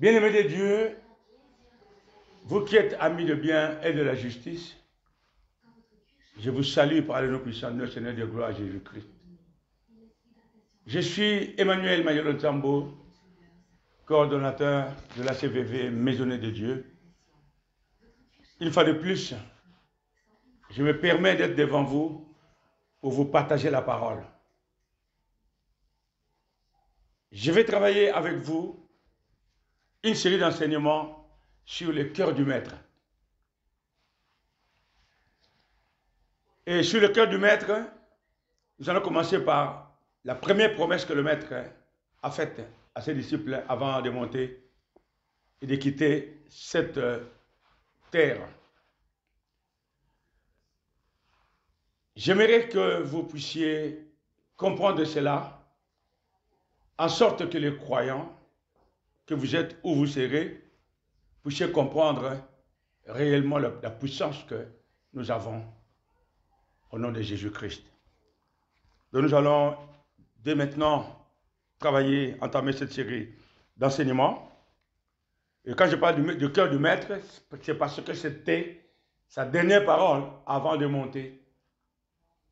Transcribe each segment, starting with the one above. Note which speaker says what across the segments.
Speaker 1: Bien-aimés de Dieu, vous qui êtes amis de bien et de la justice, je vous salue par le nom puissant de notre Seigneur de gloire Jésus-Christ. Je suis Emmanuel Mayolo-Tambo, coordonnateur de la CVV Maisonnée de Dieu. Une fois de plus, je me permets d'être devant vous pour vous partager la parole. Je vais travailler avec vous une série d'enseignements sur le cœur du Maître. Et sur le cœur du Maître, nous allons commencer par la première promesse que le Maître a faite à ses disciples avant de monter et de quitter cette terre. J'aimerais que vous puissiez comprendre cela, en sorte que les croyants, que vous êtes où vous serez, puissiez comprendre réellement la puissance que nous avons au nom de Jésus-Christ. Donc nous allons dès maintenant travailler, entamer cette série d'enseignements. Et quand je parle du cœur du Maître, c'est parce que c'était sa dernière parole avant de monter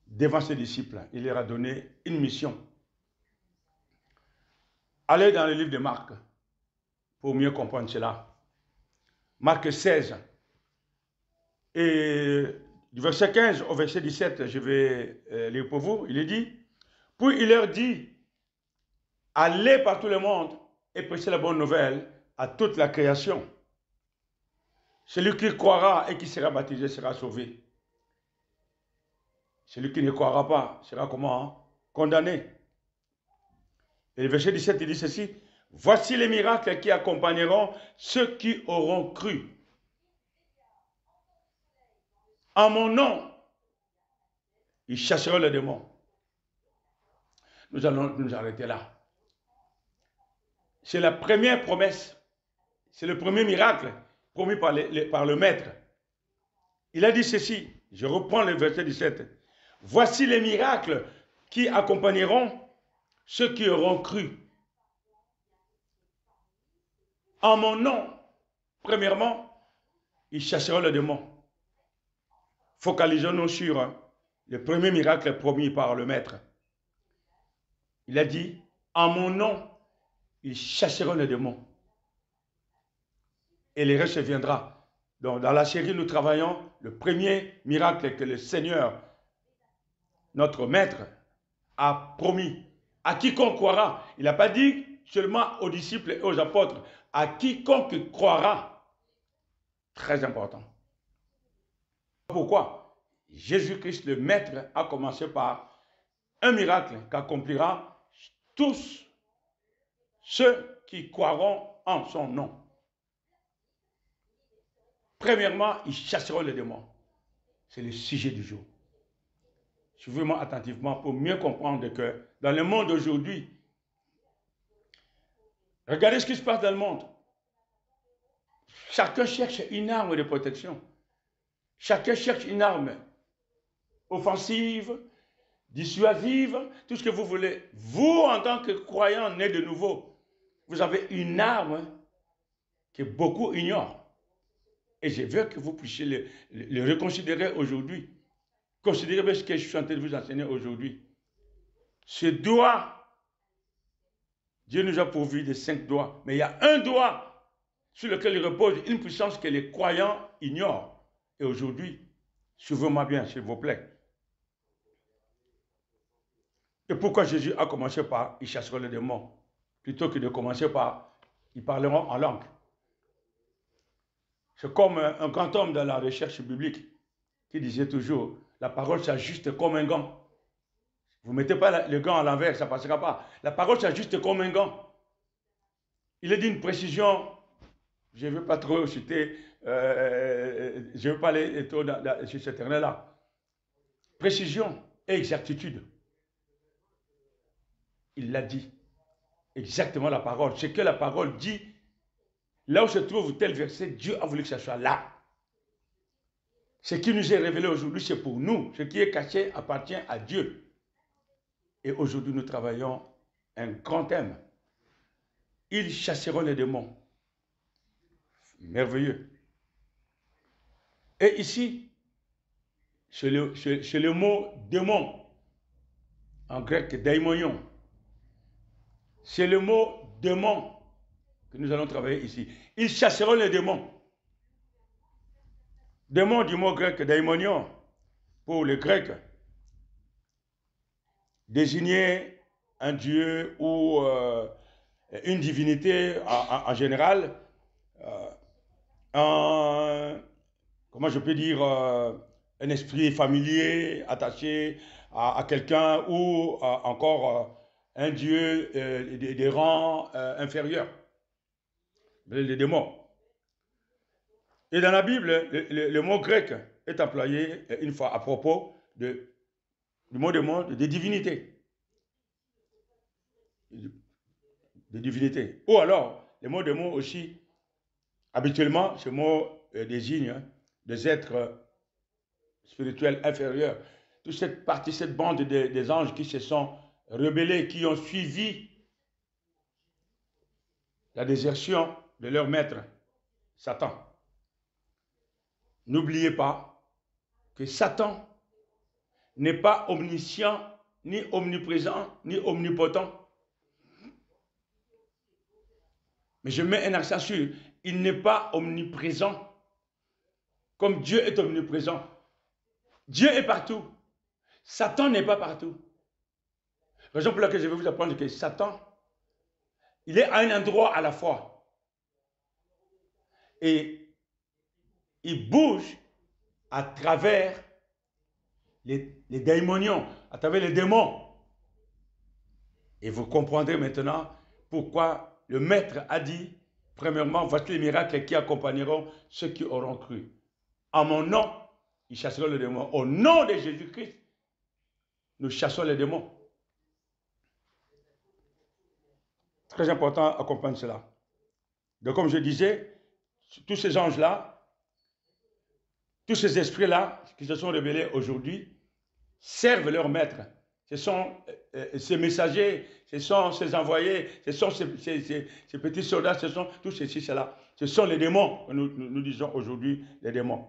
Speaker 1: devant ses disciples. Il leur a donné une mission. Allez dans le livre de Marc pour mieux comprendre cela. Marc 16. Et du verset 15 au verset 17, je vais lire pour vous. Il est dit, puis il leur dit, allez par tout le monde et prêchez la bonne nouvelle à toute la création. Celui qui croira et qui sera baptisé sera sauvé. Celui qui ne croira pas sera comment? Condamné. Et le verset 17, il dit ceci, voici les miracles qui accompagneront ceux qui auront cru. En mon nom, ils chasseront les démons. Nous allons nous arrêter là. C'est la première promesse. C'est le premier miracle promis par le Maître. Il a dit ceci, je reprends le verset 17. Voici les miracles qui accompagneront ceux qui auront cru. En mon nom, premièrement, ils chasseront les démons. Focalisons-nous sur le premier miracle promis par le Maître. Il a dit, en mon nom, ils chasseront les démons. Et le reste viendra. Donc, dans la série, nous travaillons le premier miracle que le Seigneur, notre Maître, a promis. À quiconque croira. Il n'a pas dit seulement aux disciples et aux apôtres. À quiconque croira. Très important. Pourquoi? Jésus-Christ, le Maître, a commencé par un miracle qu'accomplira tous ceux qui croiront en son nom. Premièrement, ils chasseront les démons. C'est le sujet du jour. Suivez-moi attentivement pour mieux comprendre que dans le monde d'aujourd'hui, regardez ce qui se passe dans le monde. Chacun cherche une arme de protection. Chacun cherche une arme offensive, dissuasive, tout ce que vous voulez. Vous, en tant que croyant né de nouveau, vous avez une arme que beaucoup ignorent. Et je veux que vous puissiez le reconsidérer aujourd'hui. Considérez ce que je suis en train de vous enseigner aujourd'hui. Ce doigt, Dieu nous a pourvu de 5 doigts, mais il y a un doigt sur lequel il repose une puissance que les croyants ignorent. Et aujourd'hui, suivez-moi bien, s'il vous plaît. Et pourquoi Jésus a commencé par « ils chasseront les démons » plutôt que de commencer par « ils parleront en langue ». C'est comme un grand homme dans la recherche biblique qui disait toujours « la parole s'ajuste comme un gant ». Vous ne mettez pas le gant à l'envers, ça ne passera pas. La parole s'ajuste comme un gant. Il est d'une précision, je ne veux pas trop citer, je ne veux pas aller trop sur ce terrain-là. Précision et exactitude. Il l'a dit. Exactement la parole. Ce que la parole dit, là où se trouve tel verset, Dieu a voulu que ça soit là. Ce qui nous est révélé aujourd'hui, c'est pour nous. Ce qui est caché appartient à Dieu. Et aujourd'hui, nous travaillons un grand thème. Ils chasseront les démons. Merveilleux. Et ici, c'est le mot démon, en grec daimonion. C'est le mot démon que nous allons travailler ici. Ils chasseront les démons. Démon du mot grec daimonion, pour les Grecs, désigner un dieu ou une divinité en général, comment je peux dire, un esprit familier attaché à quelqu'un ou encore un dieu des rangs inférieurs, les démons. Et dans la Bible, le mot grec est employé une fois à propos du mot démon, de divinité. De divinité. Ou alors, le mot démon aussi, habituellement, ce mot désigne des êtres spirituels inférieurs. Toute cette partie, cette bande des anges qui se sont rebellés, qui ont suivi la désertion de leur maître, Satan. N'oubliez pas que Satan n'est pas omniscient, ni omniprésent, ni omnipotent. Mais je mets un accent sur, il n'est pas omniprésent, comme Dieu est omniprésent. Dieu est partout. Satan n'est pas partout. Raison pour laquelle je vais vous apprendre que Satan, il est à un endroit à la fois. Et il bouge à travers les daimonions, à travers les démons. Et vous comprendrez maintenant pourquoi le maître a dit, premièrement, voici les miracles qui accompagneront ceux qui auront cru. En mon nom, ils chasseront les démons. Au nom de Jésus-Christ, nous chassons les démons. Très important à comprendre cela. Donc, comme je disais, tous ces anges-là, tous ces esprits-là qui se sont révélés aujourd'hui, servent leur maître. Ce sont ces messagers, ce sont ces envoyés, ce sont ces petits soldats, ce sont tous ceci, cela. Ce sont les démons que nous disons aujourd'hui, les démons.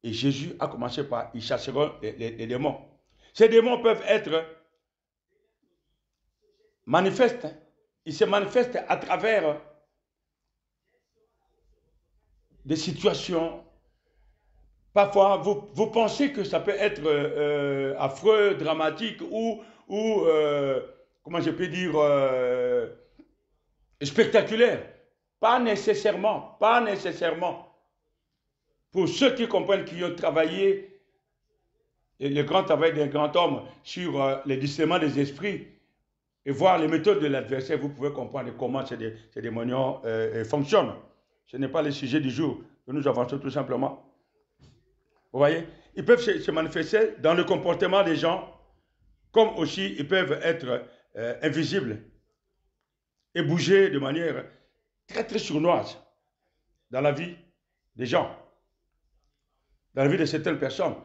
Speaker 1: Et Jésus a commencé par, ils chasseront les démons. Ces démons peuvent être manifestes. Ils se manifestent à travers des situations. Parfois, vous pensez que ça peut être affreux, dramatique ou comment je peux dire, spectaculaire. Pas nécessairement, pas nécessairement. Pour ceux qui comprennent, qui ont travaillé le grand travail d'un grand homme sur le discernement des esprits et voir les méthodes de l'adversaire, vous pouvez comprendre comment ces démonions fonctionnent. Ce n'est pas le sujet du jour, que nous avançons tout simplement. Vous voyez, ils peuvent se manifester dans le comportement des gens, comme aussi ils peuvent être invisibles et bouger de manière très très sournoise dans la vie des gens, dans la vie de certaines personnes.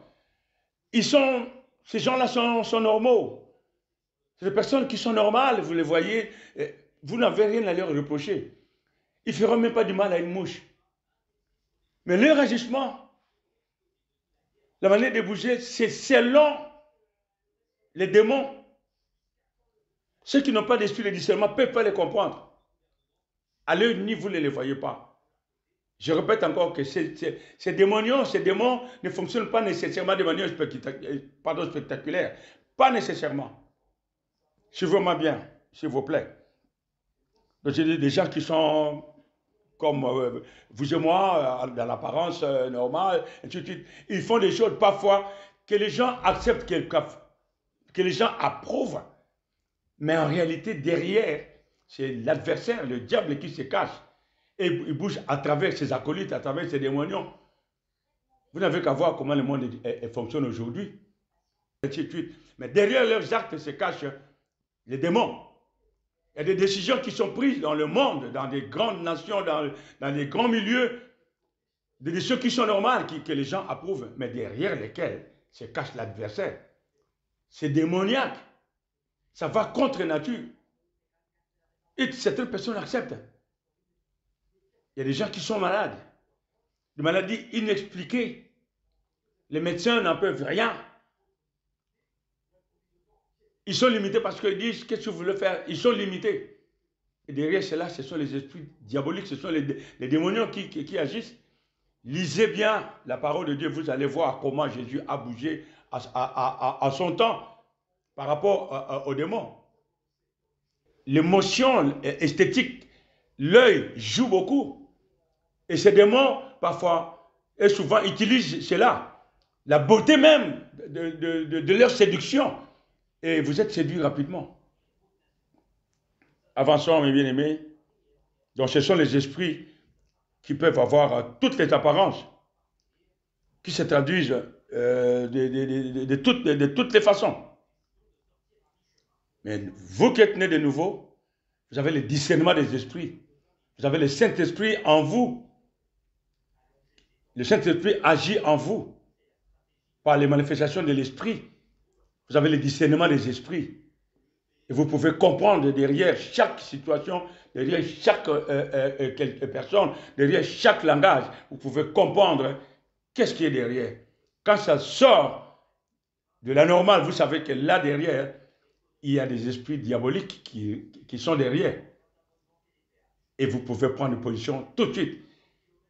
Speaker 1: Ces gens-là sont normaux. C'est des personnes qui sont normales, vous les voyez, vous n'avez rien à leur reprocher. Ils ne feront même pas du mal à une mouche. Mais leur agissement, la manière de bouger, c'est selon les démons. Ceux qui n'ont pas d'esprit de discernement ne peuvent pas les comprendre. À leur niveau, vous ne les voyez pas. Je répète encore que ces démons ne fonctionnent pas nécessairement de manière spectaculaire. Pas nécessairement. Suivez-moi bien, s'il vous plaît. Donc, j'ai des gens qui sont comme vous et moi, dans l'apparence normale, et tout de suite. Ils font des choses parfois que les gens acceptent, que les gens approuvent. Mais en réalité, derrière, c'est l'adversaire, le diable qui se cache. Et il bouge à travers ses acolytes, à travers ses démonions. Vous n'avez qu'à voir comment le monde fonctionne aujourd'hui. Mais derrière leurs actes se cachent les démons. Il y a des décisions qui sont prises dans le monde, dans des grandes nations, dans des grands milieux, des décisions qui sont normales, que les gens approuvent, mais derrière lesquelles se cache l'adversaire. C'est démoniaque. Ça va contre nature. Et certaines personnes acceptent. Il y a des gens qui sont malades, des maladies inexpliquées. Les médecins n'en peuvent rien. Ils sont limités parce qu'ils disent, qu'est-ce que vous voulez faire? Ils sont limités. Et derrière cela, ce sont les esprits diaboliques, ce sont les démonions qui agissent. Lisez bien la parole de Dieu, vous allez voir comment Jésus a bougé à son temps par rapport aux démons. L'émotion esthétique, l'œil joue beaucoup. Et ces démons, parfois, et souvent, utilisent cela. La beauté même de leur séduction. Et vous êtes séduit rapidement. Avançons, mes bien-aimés. Donc, ce sont les esprits qui peuvent avoir toutes les apparences, qui se traduisent de toutes les façons. Mais vous qui êtes nés de nouveau, vous avez le discernement des esprits. Vous avez le Saint-Esprit en vous. Le Saint-Esprit agit en vous par les manifestations de l'Esprit. Vous avez le discernement des esprits. Et vous pouvez comprendre derrière chaque situation, derrière chaque personne, derrière chaque langage, vous pouvez comprendre qu'est-ce qui est derrière. Quand ça sort de la normale, vous savez que là derrière, il y a des esprits diaboliques qui sont derrière. Et vous pouvez prendre une position tout de suite.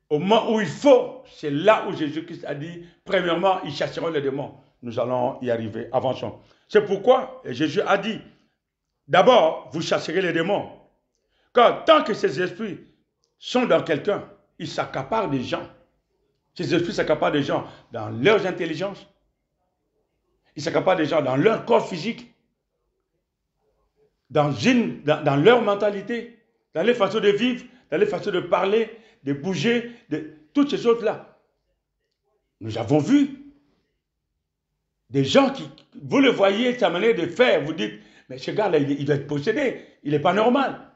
Speaker 1: Au moment où il faut, c'est là où Jésus-Christ a dit, premièrement, ils chasseront les démons. Nous allons y arriver, avançons. C'est pourquoi Jésus a dit, d'abord, vous chasserez les démons. Car tant que ces esprits sont dans quelqu'un, ils s'accaparent des gens. Ces esprits s'accaparent des gens dans leurs intelligences. Ils s'accaparent des gens dans leur corps physique, dans leur mentalité, dans les façons de vivre, dans les façons de parler, de bouger, de toutes ces choses-là. Nous avons vu des gens qui, vous le voyez, sa manière de faire, vous dites, mais ce gars-là, il doit être possédé, il n'est pas normal.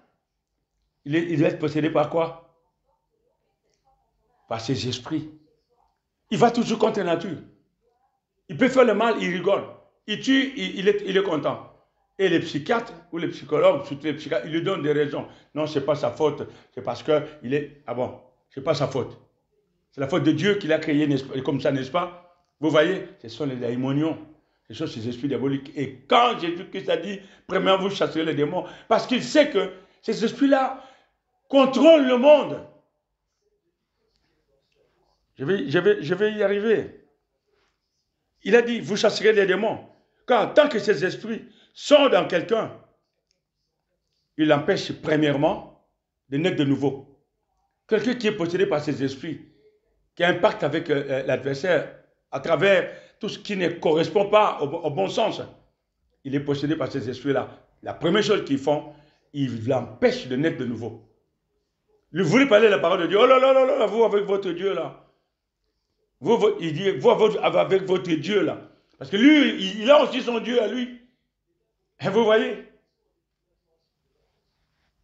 Speaker 1: Il doit être possédé par quoi? Par ses esprits. Il va toujours contre la nature. Il peut faire le mal, il rigole. Il tue, il est content. Et les psychiatres ou les psychologues, surtout les psychiatres, ils lui donnent des raisons. Non, ce n'est pas sa faute. C'est parce qu'il est... Ah bon, ce n'est pas sa faute. C'est la faute de Dieu qui l'a créé, comme ça, n'est-ce pas? Vous voyez, ce sont les daimonions. Ce sont ces esprits diaboliques. Et quand Jésus-Christ a dit, premièrement, vous chasserez les démons, parce qu'il sait que ces esprits-là contrôlent le monde. Je vais y arriver. Il a dit, vous chasserez les démons. Car tant que ces esprits sont dans quelqu'un, ils l'empêchent premièrement de naître de nouveau. Quelqu'un qui est possédé par ces esprits, qui a un pacte avec l'adversaire à travers tout ce qui ne correspond pas au bon sens, il est possédé par ces esprits-là. La première chose qu'ils font, ils l'empêchent de naître de nouveau. Vous voulez parler de la parole de Dieu, oh là là là là, vous avec votre Dieu là. Il dit, vous avec votre Dieu là. Parce que lui, il a aussi son Dieu à lui. Et vous voyez,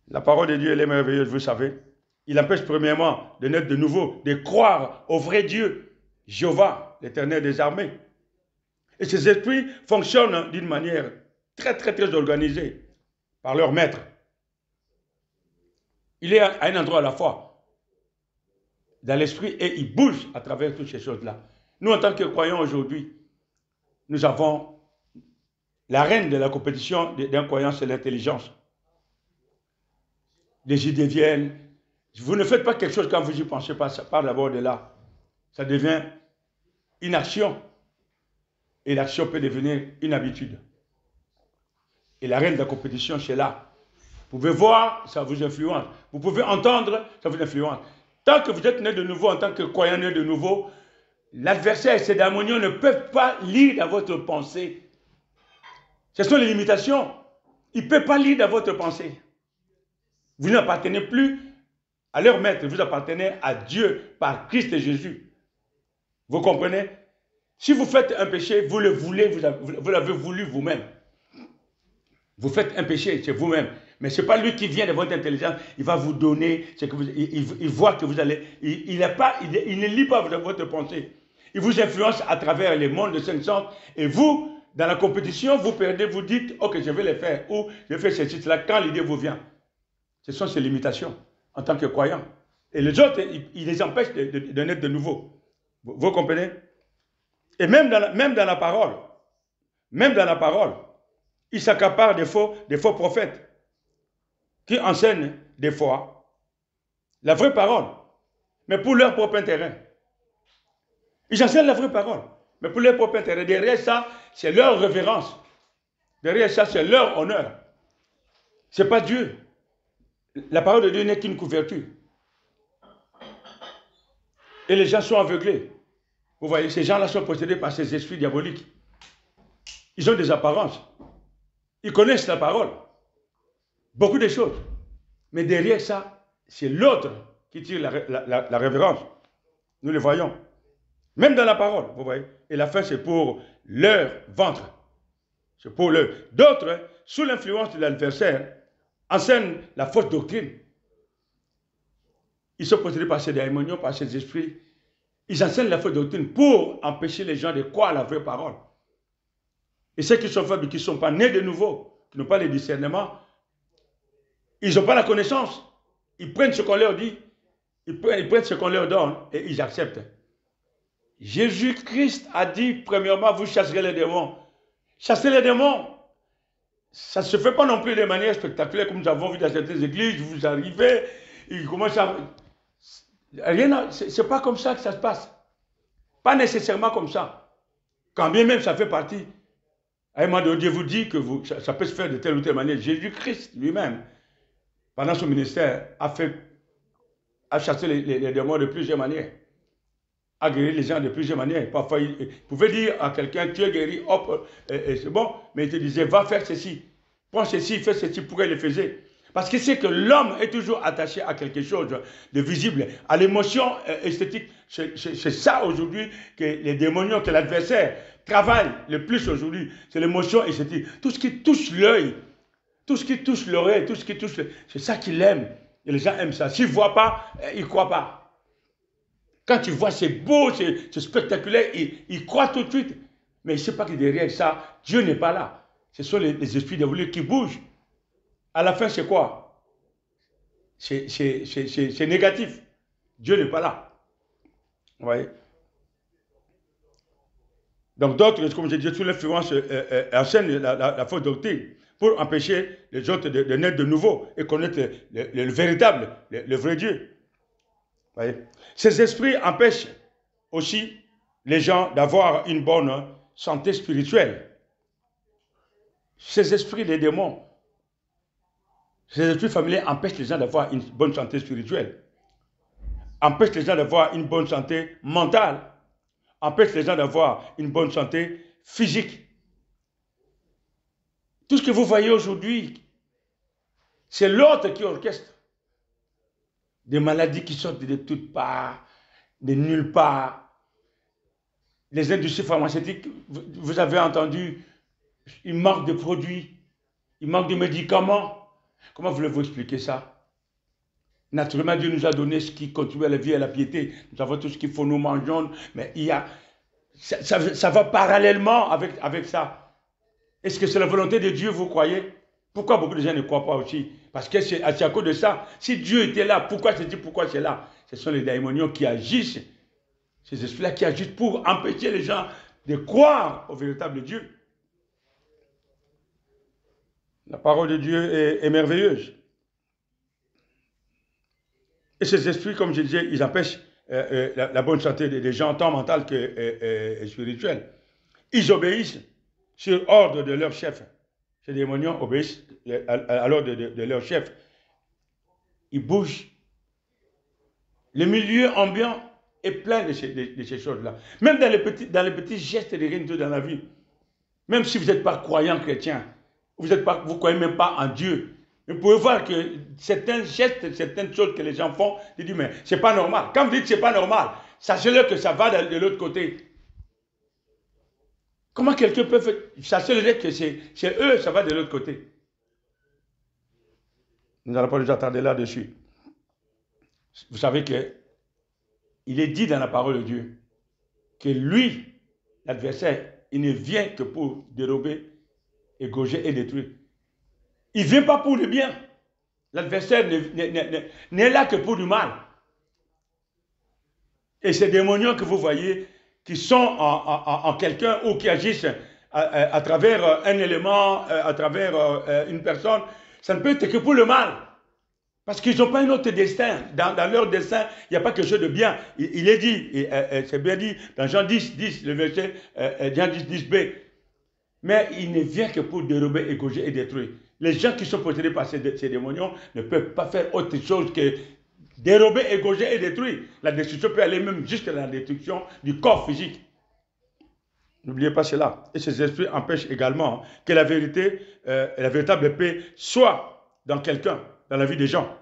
Speaker 1: la parole de Dieu, elle est merveilleuse, vous savez. Il empêche premièrement de naître de nouveau, de croire au vrai Dieu, Jéhovah, l'Éternel des armées. Et ces esprits fonctionnent d'une manière très, très, très organisée par leur maître. Il est à un endroit à la fois, dans l'esprit, et il bouge à travers toutes ces choses-là. Nous, en tant que croyants aujourd'hui, nous avons la reine de la compétition d'un croyant, c'est l'intelligence. Les idées viennent. Vous ne faites pas quelque chose quand vous y pensez pas, ça part d'abord de là. Ça devient une action. Et l'action peut devenir une habitude. Et la reine de la compétition, c'est là. Vous pouvez voir, ça vous influence. Vous pouvez entendre, ça vous influence. Tant que vous êtes né de nouveau, en tant que croyant né de nouveau, l'adversaire et ses démonions ne peuvent pas lire dans votre pensée. Ce sont les limitations. Il ne peut pas lire dans votre pensée. Vous n'appartenez plus à leur maître, vous appartenez à Dieu par Christ et Jésus. Vous comprenez? Si vous faites un péché, vous le voulez, vous l'avez voulu vous-même. Vous faites un péché, c'est vous-même. Mais ce n'est pas lui qui vient de votre intelligence, il va vous donner, il voit que vous allez, il ne lit pas votre pensée. Il vous influence à travers les mondes de 500 et vous, dans la compétition, vous perdez, vous dites, ok, je vais le faire, ou je fais ceci, cela, quand l'idée vous vient. Ce sont ces limitations en tant que croyant. Et les autres, ils les empêchent de naître de nouveau. Vous comprenez? Et même dans la parole, ils s'accaparent des faux prophètes qui enseignent des fois la vraie parole, mais pour leur propre intérêt. Ils enseignent la vraie parole, mais pour leur propre intérêt. Derrière ça, c'est leur révérence. Derrière ça, c'est leur honneur. Ce n'est pas Dieu. La parole de Dieu n'est qu'une couverture. Et les gens sont aveuglés. Vous voyez, ces gens-là sont possédés par ces esprits diaboliques. Ils ont des apparences. Ils connaissent la parole. Beaucoup de choses. Mais derrière ça, c'est l'autre qui tire la révérence. Nous le voyons. Même dans la parole, vous voyez. Et la fin, c'est pour leur ventre. C'est pour leur. D'autres, sous l'influence de l'adversaire, enseignent la fausse doctrine. Ils sont possédés par ces démonions, par ces esprits. Ils enseignent la fausse doctrine pour empêcher les gens de croire la vraie parole. Et ceux qui sont faibles, qui ne sont pas nés de nouveau, qui n'ont pas le discernement, ils n'ont pas la connaissance. Ils prennent ce qu'on leur dit, ils prennent ce qu'on leur donne et ils acceptent. Jésus-Christ a dit, premièrement, vous chasserez les démons. Chasser les démons, ça ne se fait pas non plus de manière spectaculaire comme nous avons vu dans certaines églises. Vous arrivez, ils commencent à... C'est pas comme ça que ça se passe. Pas nécessairement comme ça. Quand bien même ça fait partie. À un moment donné, Dieu vous dit que ça peut se faire de telle ou telle manière. Jésus-Christ lui-même, pendant son ministère, a chassé les démons de plusieurs manières. A guéri les gens de plusieurs manières. Parfois, il pouvait dire à quelqu'un, tu es guéri, hop, c'est bon. Mais il te disait, va faire ceci. Prends ceci, fais ceci. Pourquoi il le faisait? Parce qu'il sait que l'homme est toujours attaché à quelque chose de visible, à l'émotion esthétique. C'est ça aujourd'hui que les démonions, que l'adversaire travaille le plus aujourd'hui. C'est l'émotion esthétique. Tout ce qui touche l'œil, tout ce qui touche l'oreille, tout ce qui touche... C'est ça qu'il aime. Et les gens aiment ça. S'ils ne voient pas, ils ne croient pas. Quand tu vois c'est beau, c'est spectaculaire, ils croient tout de suite. Mais il ne sait pas que derrière ça, Dieu n'est pas là. Ce sont les esprits diaboliques qui bougent. À la fin, c'est quoi? C'est négatif. Dieu n'est pas là. Vous voyez? Donc d'autres, comme je disais, sous l'influence, enseignent la fausse doctrine pour empêcher les autres de naître de nouveau et connaître le véritable, le vrai Dieu. Vous voyez? Ces esprits empêchent aussi les gens d'avoir une bonne santé spirituelle. Ces esprits, les démons, ces esprits familiers empêchent les gens d'avoir une bonne santé spirituelle, empêchent les gens d'avoir une bonne santé mentale, empêchent les gens d'avoir une bonne santé physique. Tout ce que vous voyez aujourd'hui, c'est l'autre qui orchestre. Des maladies qui sortent de toutes parts, de nulle part. Les industries pharmaceutiques, vous avez entendu, il manque de produits, il manque de médicaments. Comment voulez-vous expliquer ça? Naturellement, Dieu nous a donné ce qui contribue à la vie et à la piété. Nous avons tout ce qu'il faut, nous mangeons, mais il y a, ça va parallèlement avec ça. Est-ce que c'est la volonté de Dieu, vous croyez? Pourquoi beaucoup de gens ne croient pas aussi? Parce que c'est à cause de ça. Si Dieu était là, pourquoi c'est là? Ce sont les démonions qui agissent, ces esprits-là qui agissent pour empêcher les gens de croire au véritable Dieu. La parole de Dieu est merveilleuse. Et ces esprits, comme je disais, ils empêchent la bonne santé des gens, tant mentale que spirituelle. Ils obéissent sur ordre de leur chef. Ces démonions obéissent à l'ordre de leur chef. Ils bougent. Le milieu ambiant est plein de ces choses-là. Même dans les petits gestes de rien dans la vie. Même si vous n'êtes pas croyant chrétien, vous ne croyez même pas en Dieu. Vous pouvez voir que certains gestes, certaines choses que les gens font, ils disent, mais c'est pas normal. Quand vous dites c'est pas normal, sachez-le que ça va de l'autre côté. Comment quelqu'un peut faire, sachez-le que c'est eux, ça va de l'autre côté. Nous n'allons pas nous attarder là-dessus. Vous savez que il est dit dans la parole de Dieu que lui, l'adversaire, il ne vient que pour dérober, égorger et détruire. Il ne vient pas pour le bien. L'adversaire n'est là que pour du mal. Et ces démonions que vous voyez, qui sont en quelqu'un ou qui agissent à travers un élément, à travers une personne, ça ne peut être que pour le mal. Parce qu'ils n'ont pas un autre destin. Dans leur destin, il n'y a pas quelque chose de bien. Il est dit, c'est bien dit dans Jean 10, le verset Jean 10b. Mais il ne vient que pour dérober, égorger et détruire. Les gens qui sont possédés par ces démonions ne peuvent pas faire autre chose que dérober, égorger et détruire. La destruction peut aller même jusqu'à la destruction du corps physique. N'oubliez pas cela. Et ces esprits empêchent également que la vérité, la véritable paix soit dans quelqu'un, dans la vie des gens,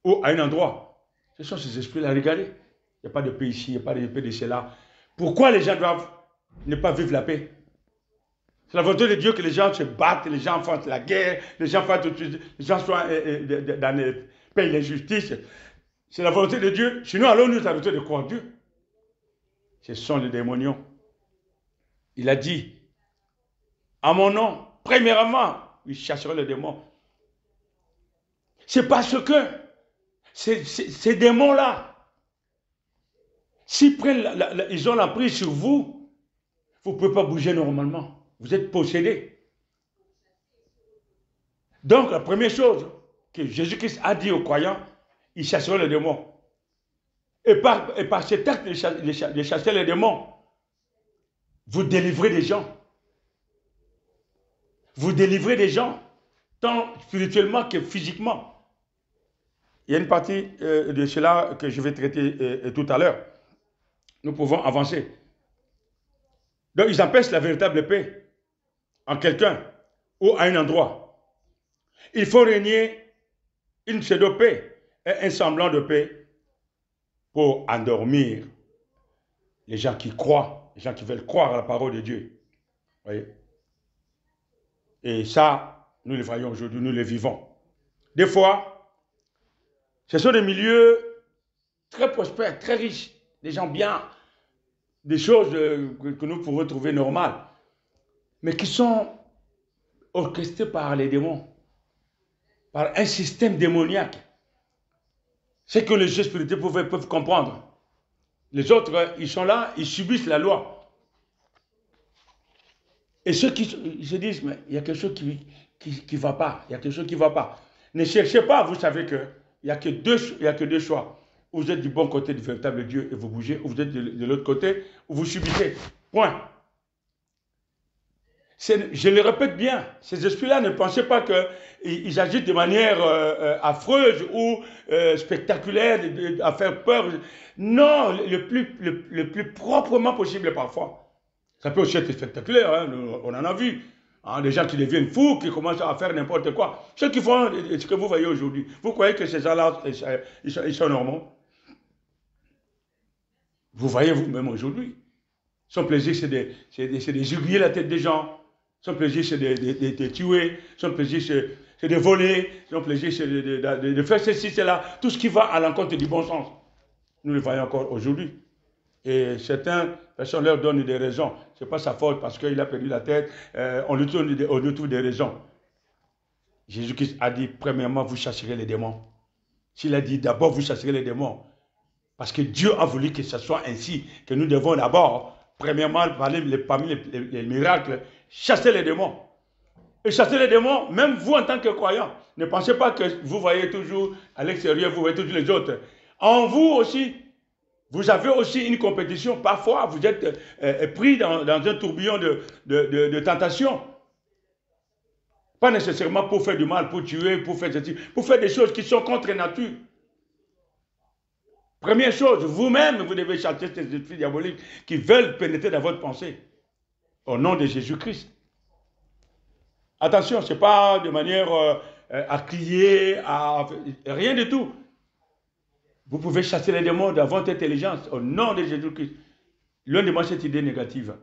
Speaker 1: ou à un endroit. Ce sont ces esprits-là. Regardez, il n'y a pas de paix ici, il n'y a pas de paix de cela. Pourquoi les gens doivent ne pas vivre la paix? C'est la volonté de Dieu que les gens se battent, les gens fassent la guerre, les gens soient dans les pays d'injustice. C'est la volonté de Dieu. Sinon, allons nous arrêter de croire Dieu. Ce sont les démonions. Il a dit, à mon nom, premièrement, il chasserait les démons. C'est parce que ces démons-là, s'ils ils ont l'emprise sur vous, vous ne pouvez pas bouger normalement. Vous êtes possédé. Donc, la première chose que Jésus-Christ a dit aux croyants, il chasserait les démons. Et par cet acte de chasser les démons, vous délivrez des gens. Vous délivrez des gens, tant spirituellement que physiquement. Il y a une partie de cela que je vais traiter tout à l'heure. Nous pouvons avancer. Donc, ils empêchent la véritable paix en quelqu'un ou à un endroit. Il faut régner une pseudo-paix et un semblant de paix pour endormir les gens qui croient, les gens qui veulent croire à la parole de Dieu. Vous voyez? Et ça, nous le voyons aujourd'hui, nous le vivons. Des fois, ce sont des milieux très prospères, très riches, des gens bien, des choses que nous pouvons trouver normales, mais qui sont orchestrées par les démons, par un système démoniaque. C'est que les jeux spirituels peuvent comprendre. Les autres, ils sont là, ils subissent la loi. Et ceux qui se disent, mais il y a quelque chose qui ne va pas, il y a quelque chose qui ne va pas. Ne cherchez pas, vous savez qu'il n'y a que deux choix. Vous êtes du bon côté du véritable Dieu et vous bougez, ou vous êtes de l'autre côté, ou vous subissez. Point. Je le répète bien, ces esprits-là ne pensez pas qu'ils agissent de manière affreuse ou spectaculaire, à faire peur. Non, le plus proprement possible parfois. Ça peut aussi être spectaculaire, hein, on en a vu. Hein, des gens qui deviennent fous, qui commencent à faire n'importe quoi. Ceux qui font ce que vous voyez aujourd'hui, vous croyez que ces gens-là, ils sont normaux? Vous voyez vous-même aujourd'hui. Son plaisir, c'est de juguler la tête des gens. Son plaisir, c'est de tuer. Son plaisir, c'est de voler. Son plaisir, c'est de faire ceci, cela. Tout ce qui va à l'encontre du bon sens. Nous le voyons encore aujourd'hui. Et certaines personnes leur donnent des raisons. Ce n'est pas sa faute parce qu'il a perdu la tête. On lui trouve des raisons. Jésus-Christ a dit, premièrement, vous chasserez les démons. S'il a dit, d'abord, vous chasserez les démons. Parce que Dieu a voulu que ce soit ainsi, que nous devons d'abord, premièrement, parmi les miracles, chasser les démons. Et chasser les démons, même vous en tant que croyant, ne pensez pas que vous voyez toujours à l'extérieur, vous voyez toujours les autres. En vous aussi, vous avez aussi une compétition. Parfois, vous êtes pris dans un tourbillon de tentation. Pas nécessairement pour faire du mal, pour tuer, pour faire des choses qui sont contre nature. Première chose, vous-même, vous devez chasser ces esprits diaboliques qui veulent pénétrer dans votre pensée. Au nom de Jésus-Christ. Attention, ce n'est pas de manière à crier, rien du tout. Vous pouvez chasser les démons dans votre intelligence au nom de Jésus-Christ. L'un de moi, cette idée négative.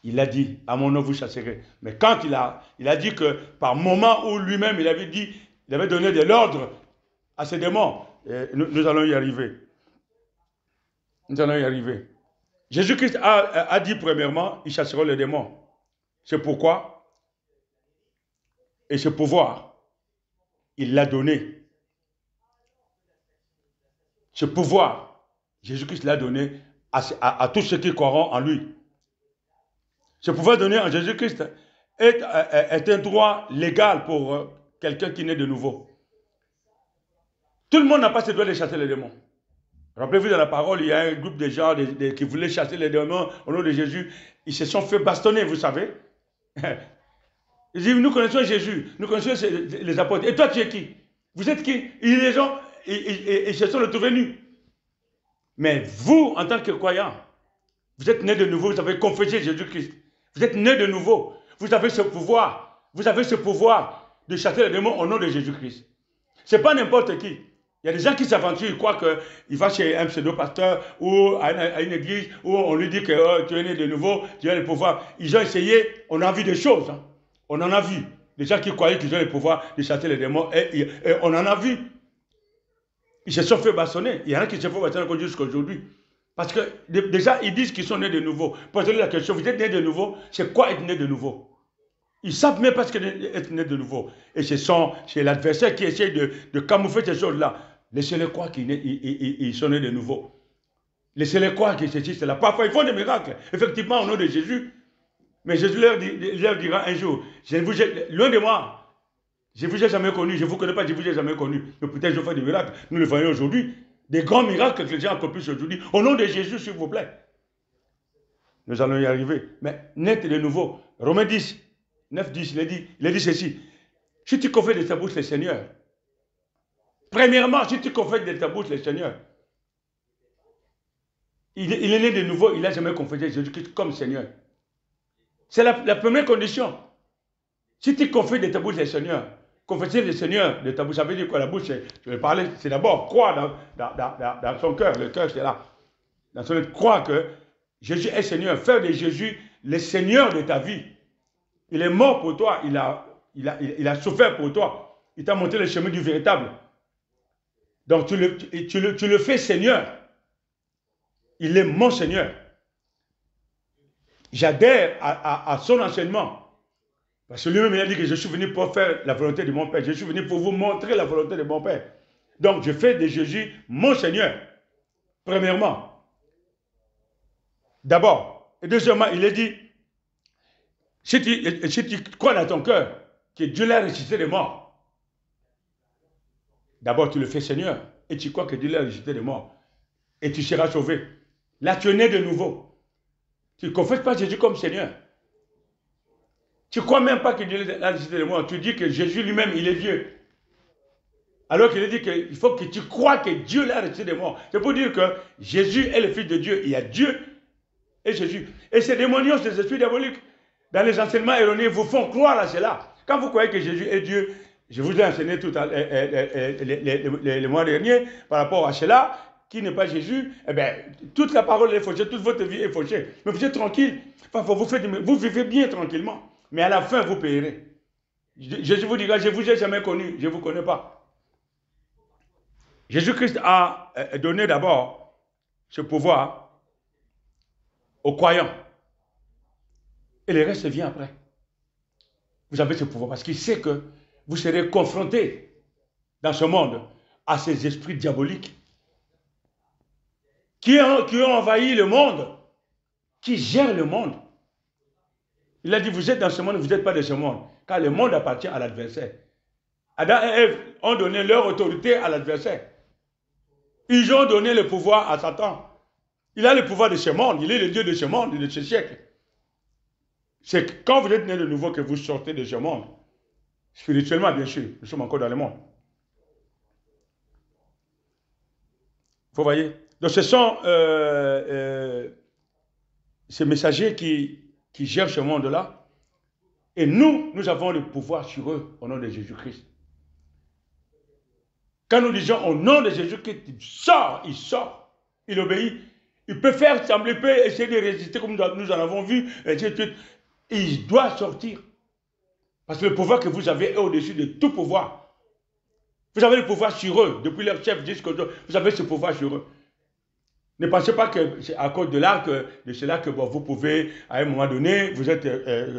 Speaker 1: Il a dit, à mon nom vous chasserez. Mais quand il a dit que par moment où lui-même il avait donné de l'ordre à ces démons, nous allons y arriver. Nous allons y arriver. Jésus-Christ a dit premièrement, il chassera les démons. C'est pourquoi, et ce pouvoir, il l'a donné. Ce pouvoir, Jésus-Christ l'a donné à tous ceux qui croiront en lui. Ce pouvoir donné en Jésus-Christ est un droit légal pour quelqu'un qui naît de nouveau. Tout le monde n'a pas ce droit de chasser les démons. Rappelez-vous, dans la parole, il y a un groupe de gens qui voulaient chasser les démons au nom de Jésus. Ils se sont fait bastonner, vous savez. Ils disent, nous connaissons Jésus, nous connaissons les apôtres. Et toi, tu es qui? Vous êtes qui? Et les gens, ils se sont retrouvés nus. Mais vous, en tant que croyants, vous êtes nés de nouveau, vous avez confessé Jésus-Christ. Vous êtes nés de nouveau. Vous avez ce pouvoir. Vous avez ce pouvoir de chasser les démons au nom de Jésus-Christ. Ce n'est pas n'importe qui. Il y a des gens qui s'aventurent, ils croient qu'il va chez un pseudo-pasteur ou à une église où on lui dit que oh, tu es né de nouveau, tu as le pouvoir. Ils ont essayé, on a vu des choses. Hein. On en a vu. Des gens qui croyaient qu'ils ont le pouvoir de chasser les démons, et on en a vu. Ils se sont fait bâtonner. Il y en a qui se sont fait bâtonner jusqu'à aujourd'hui. Parce que déjà, ils disent qu'ils sont nés de nouveau. Posez-leur la question, vous êtes nés de nouveau? C'est quoi être né de nouveau? Ils savent même pas ce qu'être né de nouveau. Et c'est l'adversaire qui essaie de camoufler ces choses-là. Laissez-les croire qu'ils sont nés de nouveau. Laissez-les croire qu'ils ceci, cela. Parfois, ils font des miracles. Effectivement, au nom de Jésus. Mais Jésus leur dira un jour, loin de moi, je ne vous ai jamais connu, je ne vous connais pas, je ne vous ai jamais connu. Mais peut-être je fais des miracles. Nous le voyons aujourd'hui. Des grands miracles que les gens accomplissent aujourd'hui. Au nom de Jésus, s'il vous plaît. Nous allons y arriver. Mais naître de nouveau. Romains 10, 9, 10, il a dit ceci. Si tu confesses de ta bouche le Seigneur, premièrement, si tu confesses de ta bouche le Seigneur, il est né de nouveau, il n'a jamais confessé Jésus-Christ comme Seigneur. C'est la première condition. Si tu confesses de ta bouche le Seigneur, confesser le Seigneur de ta bouche, ça veut dire quoi? La bouche, je vais parler, c'est d'abord croire dans son cœur. Le cœur, c'est là. Dans son cœur, croire que Jésus est Seigneur. Faire de Jésus le Seigneur de ta vie. Il est mort pour toi. Il a souffert pour toi. Il t'a montré le chemin du véritable. Donc, tu le fais Seigneur. Il est mon Seigneur. J'adhère à son enseignement. Parce que lui-même, il a dit que je suis venu pour faire la volonté de mon Père. Je suis venu pour vous montrer la volonté de mon Père. Donc, je fais de Jésus mon Seigneur. Premièrement. D'abord. Et deuxièmement, il a dit, si tu crois dans ton cœur que Dieu l'a ressuscité des morts, d'abord, tu le fais Seigneur. Et tu crois que Dieu l'a ressuscité des morts. Et tu seras sauvé. Là, tu es né de nouveau. Tu ne confesses pas Jésus comme Seigneur. Tu ne crois même pas que Dieu l'a ressuscité des morts. Tu dis que Jésus lui-même, il est Dieu. Alors qu'il a dit qu'il faut que tu crois que Dieu l'a ressuscité des morts. C'est pour dire que Jésus est le Fils de Dieu. Il y a Dieu et Jésus. Et ces démonios, ces esprits diaboliques, dans les enseignements erronés, vous font croire à cela. Quand vous croyez que Jésus est Dieu, je vous ai enseigné tout les mois derniers par rapport à cela, qui n'est pas Jésus, eh bien, toute la parole est fauchée, toute votre vie est fauchée. Mais vous êtes tranquille. Enfin, vous vivez bien tranquillement. Mais à la fin, vous payerez. Jésus vous dira, je ne vous ai jamais connu, je ne vous connais pas. Jésus-Christ a donné d'abord ce pouvoir aux croyants. Et le reste vient après. Vous avez ce pouvoir parce qu'il sait que vous serez confrontés dans ce monde à ces esprits diaboliques qui ont envahi le monde, qui gèrent le monde. Il a dit, vous êtes dans ce monde, vous n'êtes pas de ce monde, car le monde appartient à l'adversaire. Adam et Ève ont donné leur autorité à l'adversaire. Ils ont donné le pouvoir à Satan. Il a le pouvoir de ce monde, il est le Dieu de ce monde, de ce siècle. C'est quand vous êtes né de nouveau que vous sortez de ce monde. Spirituellement, bien sûr, nous sommes encore dans le monde. Vous voyez? Donc ce sont ces messagers qui gèrent ce monde-là. Et nous avons le pouvoir sur eux au nom de Jésus-Christ. Quand nous disons au nom de Jésus-Christ, il sort, il obéit. Il peut faire sembler, il peut essayer de résister comme nous en avons vu, il doit sortir. Parce que le pouvoir que vous avez est au-dessus de tout pouvoir. Vous avez le pouvoir sur eux, depuis leur chef jusqu'au jour, vous avez ce pouvoir sur eux. Ne pensez pas que c'est à cause de cela que bon, vous pouvez, à un moment donné, vous êtes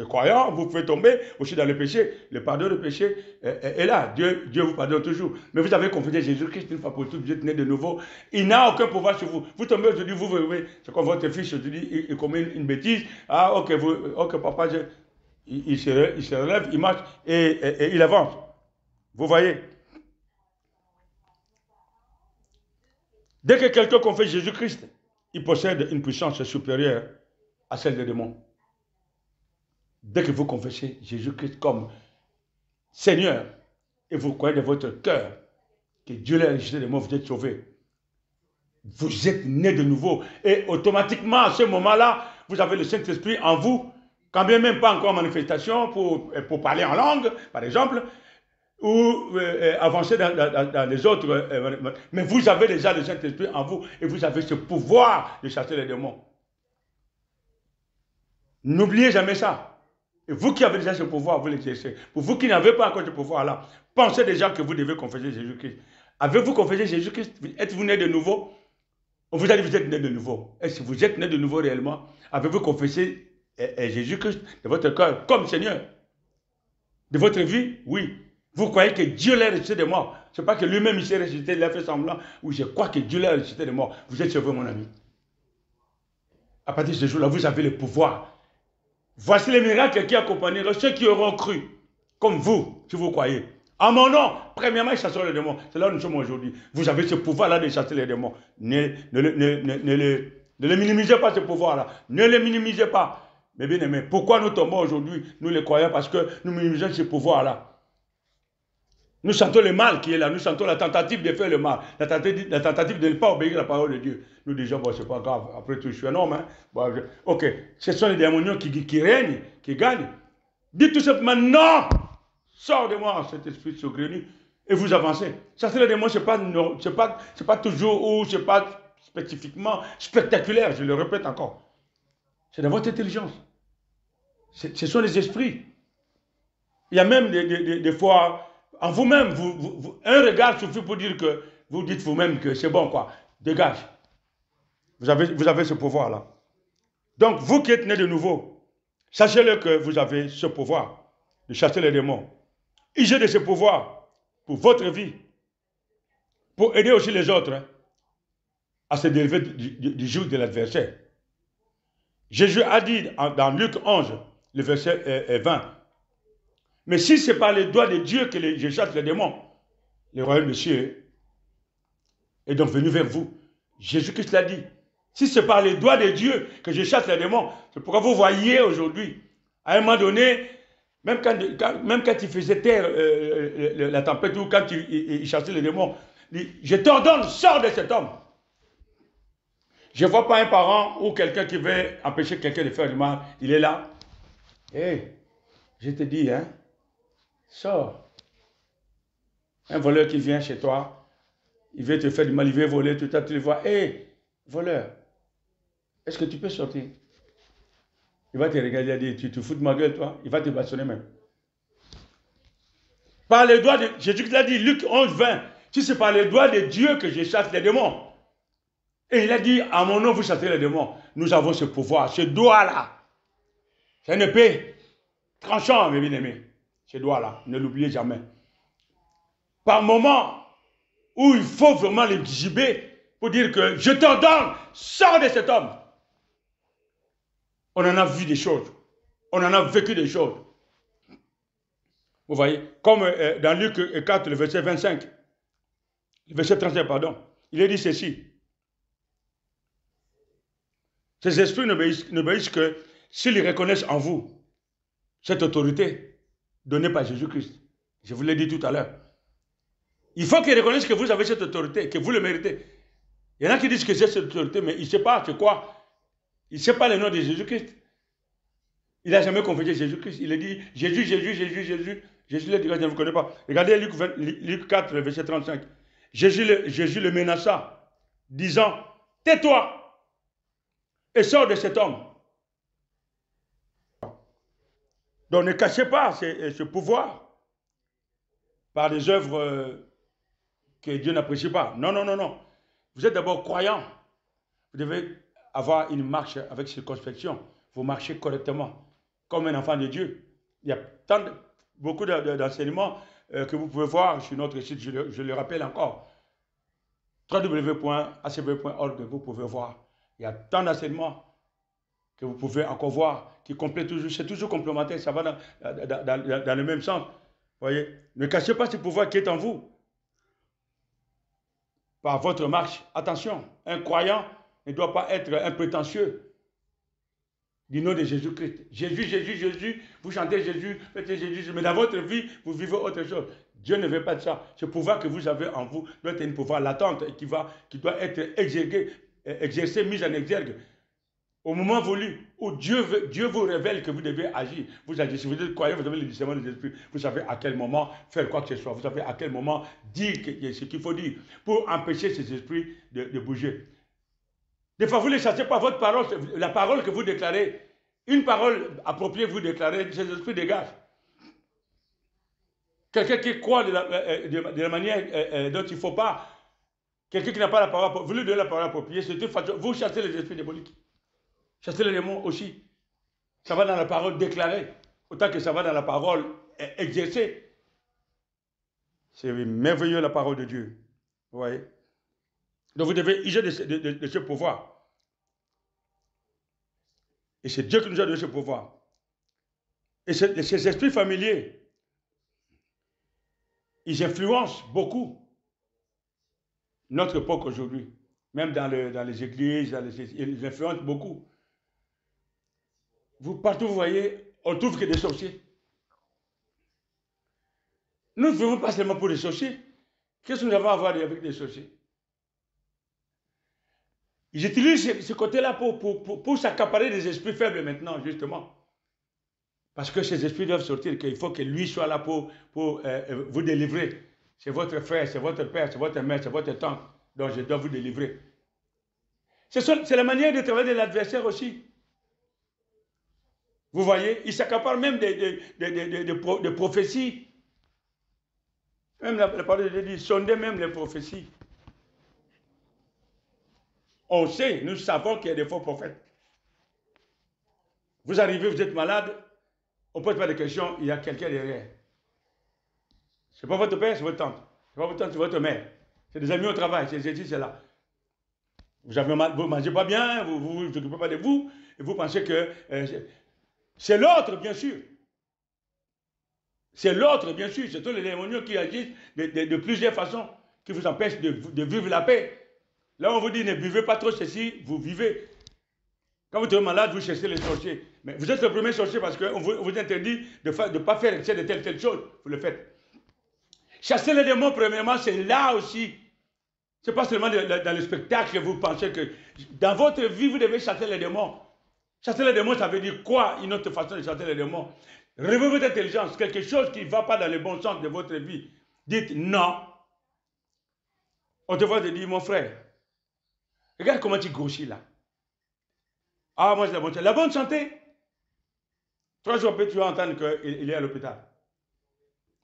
Speaker 1: croyant, vous pouvez tomber aussi dans le péché. Le pardon du péché est là. Dieu vous pardonne toujours. Mais vous avez confessé Jésus-Christ une fois pour toutes, vous êtes né de nouveau. Il n'a aucun pouvoir sur vous. Vous tombez aujourd'hui, vous voyez, c'est comme votre fils aujourd'hui, il commet une bêtise. Ah, ok, papa, il se relève, il marche et il avance. Vous voyez? Dès que quelqu'un confesse Jésus-Christ, il possède une puissance supérieure à celle des démons. Dès que vous confessez Jésus-Christ comme Seigneur et vous croyez de votre cœur que Dieu l'a ressuscité des morts, vous êtes sauvé. Vous êtes né de nouveau. Et automatiquement, à ce moment-là, vous avez le Saint-Esprit en vous, quand bien même pas encore en manifestation pour parler en langue, par exemple, ou avancer dans les autres. Mais vous avez déjà le Saint-Esprit en vous et vous avez ce pouvoir de chasser les démons. N'oubliez jamais ça. Et vous qui avez déjà ce pouvoir, vous l'exercez. Pour vous qui n'avez pas encore ce pouvoir-là, pensez déjà que vous devez confesser Jésus-Christ. Avez-vous confessé Jésus-Christ? Êtes-vous né de nouveau? On vous a dit que vous êtes né de nouveau. Est-ce que vous êtes né de nouveau réellement? Avez-vous confessé Jésus-Christ de votre cœur comme Seigneur? De votre vie? Oui. Vous croyez que Dieu l'a ressuscité de mort. Ce n'est pas que lui-même il s'est ressuscité, il a fait semblant. Oui, je crois que Dieu l'a ressuscité de mort. Vous êtes sauvé, mon ami. À partir de ce jour-là, vous avez le pouvoir. Voici les miracles qui accompagneront ceux qui auront cru, comme vous, si vous croyez. En mon nom, premièrement, ils chasseront les démons. C'est là où nous sommes aujourd'hui. Vous avez ce pouvoir-là de chasser les démons. Ne le minimisez pas, ce pouvoir-là. Ne le minimisez pas. Mais bien aimé, pourquoi nous tombons aujourd'hui? Nous les croyons parce que nous minimisons ce pouvoir-là. Nous sentons le mal qui est là, nous sentons la tentative de faire le mal, la tentative de ne pas obéir à la parole de Dieu. Nous disons, bon, c'est pas grave, après tout, je suis un homme. Hein. Bon, ok, ce sont les démonions qui règnent, qui gagnent. Dites tout simplement, non, sors de moi cet esprit saugrenu, et vous avancez. Ça, c'est le démon, c'est pas toujours, ou c'est pas spécifiquement spectaculaire, je le répète encore. C'est dans votre intelligence. Ce sont les esprits. Il y a même des fois... En vous-même, un regard suffit pour dire que vous dites vous-même que c'est bon, quoi. Dégage. Vous avez ce pouvoir-là. Donc, vous qui êtes nés de nouveau, sachez-le que vous avez ce pouvoir de chasser les démons. Usez de ce pouvoir pour votre vie, pour aider aussi les autres hein, à se délever du joug de l'adversaire. Jésus a dit dans Luc 11, le verset 20, mais si c'est par les doigts de Dieu que je chasse les démons, le royaume de cieux est donc venu vers vous. Jésus-Christ l'a dit. Si c'est par les doigts de Dieu que je chasse les démons, c'est pourquoi vous voyez aujourd'hui, à un moment donné, même quand il faisait taire la tempête ou quand il chassait les démons, il dit, je t'ordonne, sors de cet homme. Je ne vois pas un parent ou quelqu'un qui veut empêcher quelqu'un de faire du mal. Il est là. Hé, je te dis, hein. Sors. Un voleur qui vient chez toi, il veut te faire du mal, il veut voler, tout ça, tu le vois. Hé, voleur, est-ce que tu peux sortir? Il va te regarder, il va dire, tu te fous de ma gueule, toi? Il va te bâtonner même. Par les doigts de... Jésus l'a dit, Luc 11, 20. Si c'est par les doigts de Dieu que je chasse les démons. Et il a dit, à mon nom, vous chassez les démons. Nous avons ce pouvoir, ce doigt-là. C'est une épée tranchant, mes bien-aimés. Ce doigt-là, ne l'oubliez jamais. Par moment où il faut vraiment les exhiber pour dire que je t'ordonne, sors de cet homme. On en a vu des choses. On en a vécu des choses. Vous voyez, comme dans Luc 4, le verset 25, le verset 35, pardon, il est dit ceci. Ces esprits n'obéissent que s'ils reconnaissent en vous cette autorité donnée par Jésus-Christ. Je vous l'ai dit tout à l'heure. Il faut qu'ils reconnaissent que vous avez cette autorité, que vous le méritez. Il y en a qui disent que j'ai cette autorité, mais il ne sait pas c'est quoi. Il ne sait pas le nom de Jésus-Christ. Il n'a jamais confessé Jésus-Christ. Il a dit Jésus, Jésus, Jésus, Jésus. Jésus l'a dit, je ne vous connais pas. Regardez Luc 4, verset 35. Jésus le menaça, disant, tais-toi et sors de cet homme. Donc ne cachez pas ce pouvoir par des œuvres que Dieu n'apprécie pas. Non, non, non, non. Vous êtes d'abord croyant. Vous devez avoir une marche avec circonspection. Vous marchez correctement, comme un enfant de Dieu. Il y a beaucoup d'enseignements que vous pouvez voir sur notre site, je le rappelle encore. www.acv.org, vous pouvez voir. Il y a tant d'enseignements que vous pouvez encore voir, qui complètent toujours, c'est toujours complémentaire, ça va dans le même sens. Voyez, ne cachez pas ce pouvoir qui est en vous par votre marche. Attention, un croyant ne doit pas être un prétentieux du nom de Jésus-Christ. Jésus, Jésus, Jésus, vous chantez Jésus, faites Jésus, mais dans votre vie, vous vivez autre chose. Dieu ne veut pas de ça. Ce pouvoir que vous avez en vous doit être un pouvoir latent et qui doit être exercé, mis en exergue. Au moment voulu, où Dieu vous révèle que vous devez agir, vous agissez. Si vous êtes croyant, vous avez le discernement des esprits. Vous savez à quel moment faire quoi que ce soit. Vous savez à quel moment dire ce qu'il faut dire pour empêcher ces esprits de bouger. Des fois, vous ne les chassez pas. Votre parole, la parole que vous déclarez, une parole appropriée que vous déclarez, ces esprits dégagent. Quelqu'un qui croit de la manière dont il ne faut pas, quelqu'un qui n'a pas la parole, vous lui donnez la parole appropriée, vous chassez les esprits diaboliques. Chasser les démons aussi. Ça va dans la parole déclarée, autant que ça va dans la parole exercée. C'est merveilleux la parole de Dieu. Vous voyez? Donc vous devez user de ce pouvoir. Et c'est Dieu qui nous a donné ce pouvoir. Et ces esprits familiers, ils influencent beaucoup notre époque aujourd'hui. Même dans les églises, ils influencent beaucoup. Partout, vous voyez, on trouve que des sorciers. Nous ne vivons pas seulement pour des sorciers. Qu'est-ce que nous avons à voir avec des sorciers? Ils utilisent ce côté-là pour s'accaparer des esprits faibles maintenant, justement. Parce que ces esprits doivent sortir, qu'il faut que lui soit là pour vous délivrer. C'est votre frère, c'est votre père, c'est votre mère, c'est votre tante. Donc je dois vous délivrer. C'est la manière de travailler de l'adversaire aussi. Vous voyez, il s'accapare même de prophéties. Même la parole de Dieu dit, sondez même les prophéties. On sait, nous savons qu'il y a des faux prophètes. Vous arrivez, vous êtes malade, on ne pose pas de questions, il y a quelqu'un derrière. Ce n'est pas votre père, c'est votre tante. Ce n'est pas votre tante, c'est votre mère. C'est des amis au travail, c'est ceci, c'est là. Vous ne mangez pas bien, vous ne vous occupez pas de vous, et vous pensez que c'est l'autre, bien sûr. C'est l'autre, bien sûr. C'est tous les démoniaux qui agissent de plusieurs façons, qui vous empêchent de vivre la paix. Là, on vous dit, ne buvez pas trop ceci, vous vivez. Quand vous êtes malade, vous cherchez les sorciers. Mais vous êtes le premier sorcier parce qu'on vous interdit de ne pas faire excès de telle chose. Vous le faites. Chasser les démons, premièrement, c'est là aussi. Ce n'est pas seulement dans le spectacle que vous pensez que... Dans votre vie, vous devez chasser les démons. Chasser les démons, ça veut dire quoi? Une autre façon de chasser les démons. Réveillez votre intelligence. Quelque chose qui ne va pas dans le bon sens de votre vie. Dites non. On te voit te dire, mon frère, regarde comment tu grossis là. Ah, moi j'ai la bonne santé. La bonne santé. 3 jours après, tu vas entendre qu'il est à l'hôpital.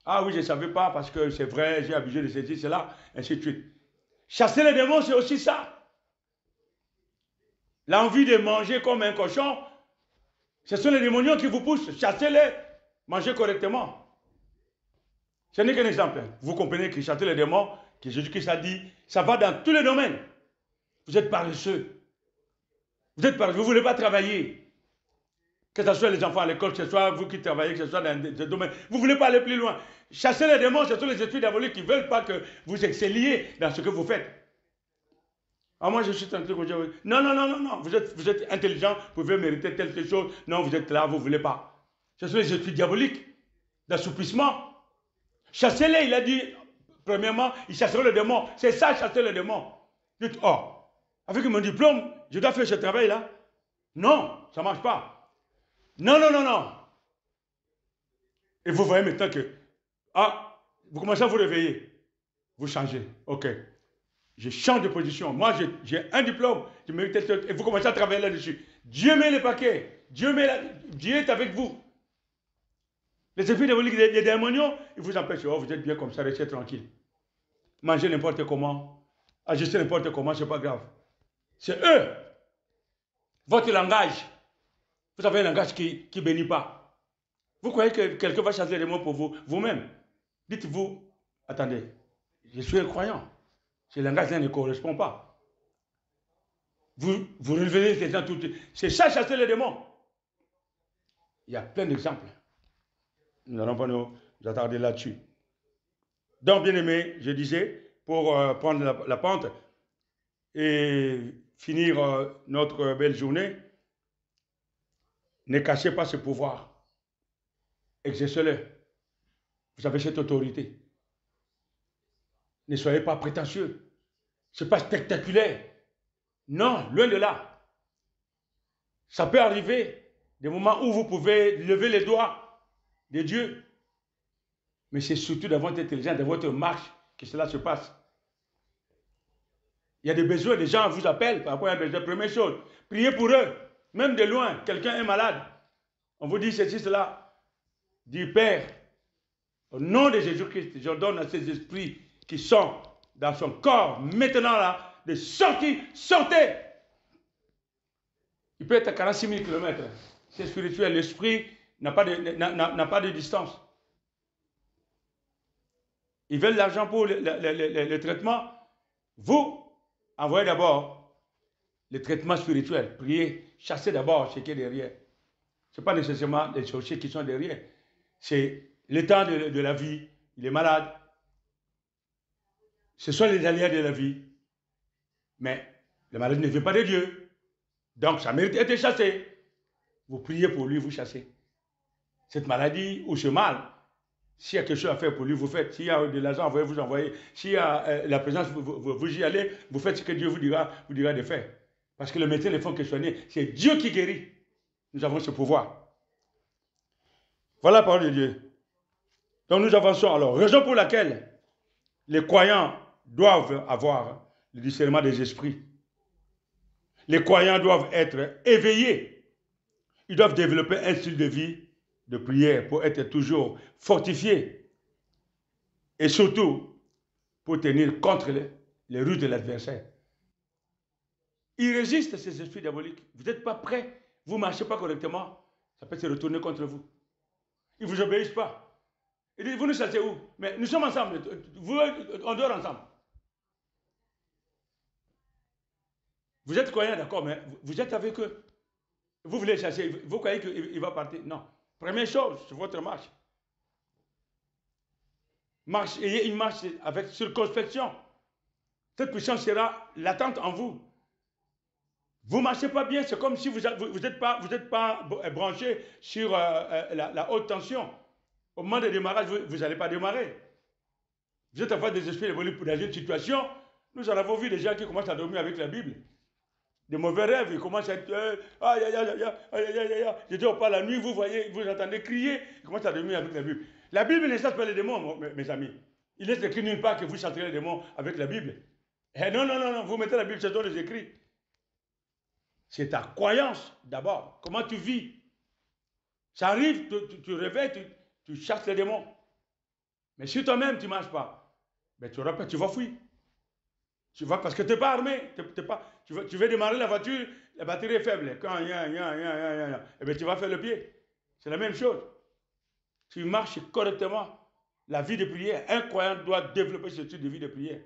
Speaker 1: Ah oui, je ne savais pas parce que c'est vrai, j'ai abusé de ceci, cela, ainsi de suite. Chasser les démons, c'est aussi ça. L'envie de manger comme un cochon, ce sont les démonions qui vous poussent. Chassez-les, mangez correctement. Ce n'est qu'un exemple. Vous comprenez que chasser les démons, que Jésus-Christ a dit, ça va dans tous les domaines. Vous êtes paresseux. Vous êtes paresseux, vous ne voulez pas travailler. Que ce soit les enfants à l'école, que ce soit vous qui travaillez, que ce soit dans des domaines. Vous ne voulez pas aller plus loin. Chasser les démons, ce sont les esprits diaboliques qui ne veulent pas que vous excelliez dans ce que vous faites. Ah, moi, je suis tranquille. Non, non, non, non, non. Vous êtes intelligent, vous pouvez mériter telle chose. Non, vous êtes là, vous ne voulez pas. Ce sont les esprits diaboliques d'assouplissement. Chassez-les, il a dit, premièrement, ils chasseront les démons. C'est ça, chasser les démons. Dites, oh, avec mon diplôme, je dois faire ce travail-là. Non, ça ne marche pas. Non, non, non, non. Et vous voyez maintenant que, ah, vous commencez à vous réveiller. Vous changez. OK. Je change de position. Moi, j'ai un diplôme. Je mérite et vous commencez à travailler là-dessus. Dieu met les paquets. Dieu est avec vous. Les esprits diaboliques, les démonions, ils vous empêchent. Oh, vous êtes bien comme ça, restez tranquille. Mangez n'importe comment. Agissez n'importe comment, ce n'est pas grave. C'est eux. Votre langage, vous avez un langage qui ne bénit pas. Vous croyez que quelqu'un va chasser les démons pour vous, vous-même? Dites-vous, attendez, je suis un croyant. Ce langage ne correspond pas. Vous relevez les gens tout de suite. C'est ça, chasser les démons. Il y a plein d'exemples. Nous n'allons pas nous attarder là-dessus. Donc, bien aimé, je disais, pour prendre la pente et finir notre belle journée, ne cachez pas ce pouvoir. Exercez-le. Vous avez cette autorité. Ne soyez pas prétentieux. Ce n'est pas spectaculaire. Non, loin de là. Ça peut arriver des moments où vous pouvez lever les doigts de Dieu. Mais c'est surtout dans votre intelligence, dans votre marche que cela se passe. Il y a des besoins, des gens vous appellent par rapport à un besoin. Première chose, priez pour eux. Même de loin, quelqu'un est malade. On vous dit ceci, cela. Du Père, au nom de Jésus-Christ, j'ordonne à ces esprits qui sont dans son corps, maintenant là, de sortir, sortez. Il peut être à 46 000 km. C'est spirituel. L'esprit n'a pas de distance. Ils veulent l'argent pour le traitement. Vous, envoyez d'abord le traitement spirituel. Priez, chassez d'abord ce qui est derrière. Ce n'est pas nécessairement les sorciers qui sont derrière. C'est l'état de la vie. Il est malade. Ce sont les aléas de la vie. Mais la maladie ne vient pas de Dieu. Donc ça mérite d'être chassé. Vous priez pour lui, vous chassez. Cette maladie ou ce mal, s'il y a quelque chose à faire pour lui, vous faites. S'il y a de l'argent, vous envoyez. S'il y a la présence, vous y allez. Vous faites ce que Dieu vous dira de faire. Parce que le médecin ne faut que soigner. C'est Dieu qui guérit. Nous avons ce pouvoir. Voilà la parole de Dieu. Donc nous avançons. Alors, raison pour laquelle les croyants doivent avoir le discernement des esprits. Les croyants doivent être éveillés. Ils doivent développer un style de vie de prière pour être toujours fortifiés. Et surtout, pour tenir contre les ruses de l'adversaire. Ils résistent à ces esprits diaboliques. Vous n'êtes pas prêts, vous ne marchez pas correctement, ça peut se retourner contre vous. Ils ne vous obéissent pas. Ils disent, vous nous chassez où? Mais nous sommes ensemble, on dort ensemble. Vous êtes croyants, d'accord, mais vous êtes avec eux. Vous voulez chasser, vous croyez qu'il va partir? Non. Première chose, c'est votre marche. Ayez une marche avec circonspection. Cette puissance sera latente en vous. Vous ne marchez pas bien, c'est comme si vous n'êtes pas branché sur la haute tension. Au moment de démarrage, vous n'allez pas démarrer. Vous êtes en face des esprits évolués dans une situation. Nous en avons vu des gens qui commencent à dormir avec la Bible. Des mauvais rêves, ils commencent à être aïe, aïe, aïe, aïe, aïe, aïe, aïe. Je dors pas la nuit, vous voyez, vous entendez crier, ils commencent à dormir avec la Bible. La Bible ne chasse pas les démons, mes amis. Il est écrit nulle part que vous chasserez les démons avec la Bible. Eh non, non, non, non, vous mettez la Bible, c'est dans les écrits. C'est ta croyance d'abord. Comment tu vis? Ça arrive, tu réveilles, tu chasses les démons. Mais si toi-même tu ne marches pas, ben tu vas fuir. Tu vas parce que tu n'es pas armé. Tu veux démarrer la voiture, la batterie est faible. Quand eh bien, tu vas faire le pied. C'est la même chose. Tu marches correctement. La vie de prière, un croyant doit développer ce type de vie de prière.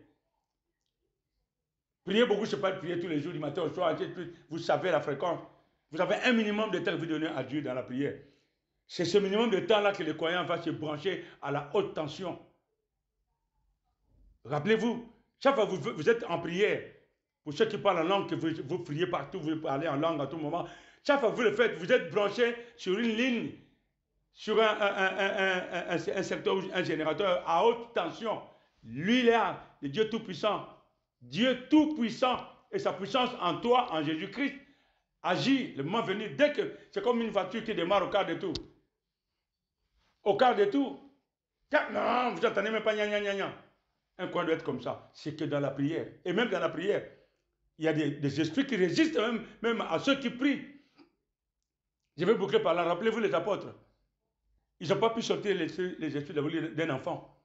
Speaker 1: Prier beaucoup, ce n'est pas de prier tous les jours, du matin au soir. Vous savez la fréquence. Vous avez un minimum de temps que vous donnez à Dieu dans la prière. C'est ce minimum de temps-là que le croyant va se brancher à la haute tension. Rappelez-vous, chaque fois que vous êtes en prière, pour ceux qui parlent en langue, que vous priez partout, vous parlez en langue à tout moment, chaque fois que vous le faites, vous êtes branché sur une ligne, sur un secteur, un générateur à haute tension. Lui, il est le Dieu Tout-Puissant. Dieu Tout-Puissant et sa puissance en toi, en Jésus-Christ, agit le moment venu. Dès que c'est comme une voiture qui démarre au quart de tour. Au quart de tour. Non, vous n'entendez même pas gna gna gna gna. Un coin doit être comme ça. C'est que dans la prière. Et même dans la prière, il y a des esprits qui résistent même à ceux qui prient. Je vais boucler par là. Rappelez-vous les apôtres. Ils n'ont pas pu sortir les esprits d'un enfant.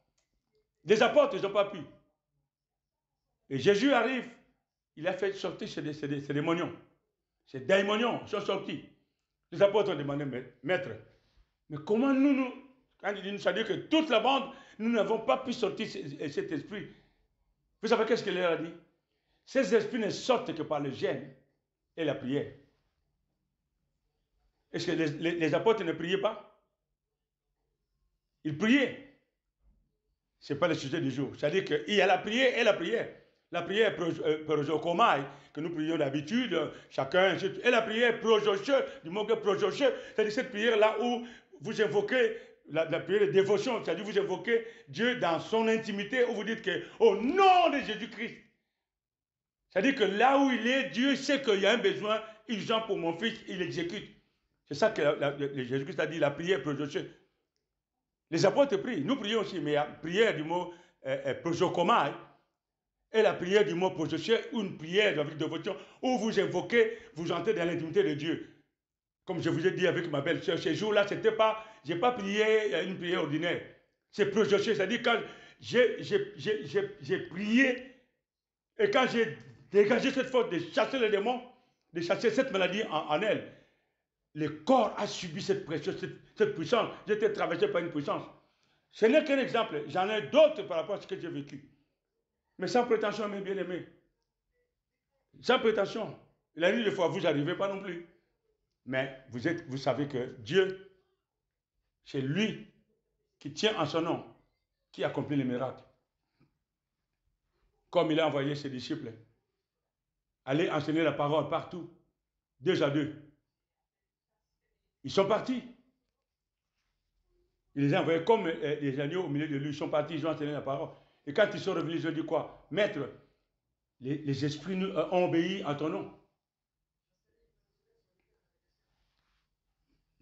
Speaker 1: Les apôtres, ils n'ont pas pu. Et Jésus arrive. il a fait sortir ces démonions. Ces démonions sont sortis. Les apôtres ont demandé, maître, mais comment quand il dit nous, ça veut dire que toute la bande, nous n'avons pas pu sortir cet esprit. Vous savez qu'est-ce qu'il leur a dit? Ces esprits ne sortent que par le jeûne et la prière. Est-ce que les apôtres ne priaient pas? Ils priaient. Ce n'est pas le sujet du jour. C'est-à-dire qu'il y a la prière et la prière. La prière projokomai, que nous prions d'habitude, chacun, et la prière projoche, du mot que projoche, c'est-à-dire cette prière-là où vous invoquez la prière de dévotion, c'est-à-dire vous invoquez Dieu dans son intimité, où vous dites que au nom de Jésus-Christ. C'est-à-dire que là où il est, Dieu sait qu'il y a un besoin urgent pour mon fils, il exécute. C'est ça que Jésus-Christ a dit, la prière projoche. Les apôtres prient, nous prions aussi, mais la prière du mot projokomai, et la prière du mot projoche, une prière avec dévotion, où vous invoquez, vous entrez dans l'intimité de Dieu. Comme je vous ai dit avec ma belle-sœur, ces jours-là, c'était pas, j'ai pas prié une prière ordinaire. C'est projoche, c'est-à-dire quand j'ai prié, et quand j'ai dégagé cette force de chasser les démons, de chasser cette maladie en elle, le corps a subi cette pression, cette puissance. J'ai été traversé par une puissance. Ce n'est qu'un exemple. J'en ai d'autres par rapport à ce que j'ai vécu. Mais sans prétention, mes bien-aimés. Sans prétention. La nuit de fois, vous n'arrivez pas non plus. Mais vous savez que Dieu, c'est lui qui tient en son nom, qui accomplit les miracles. Comme il a envoyé ses disciples. Aller enseigner la parole partout. 2 à 2. Ils sont partis. Il les a envoyés comme des agneaux au milieu de lui. Ils sont partis, ils ont enseigné la parole. Et quand ils sont revenus, ils ont dit quoi? Maître, les esprits ont obéi en ton nom.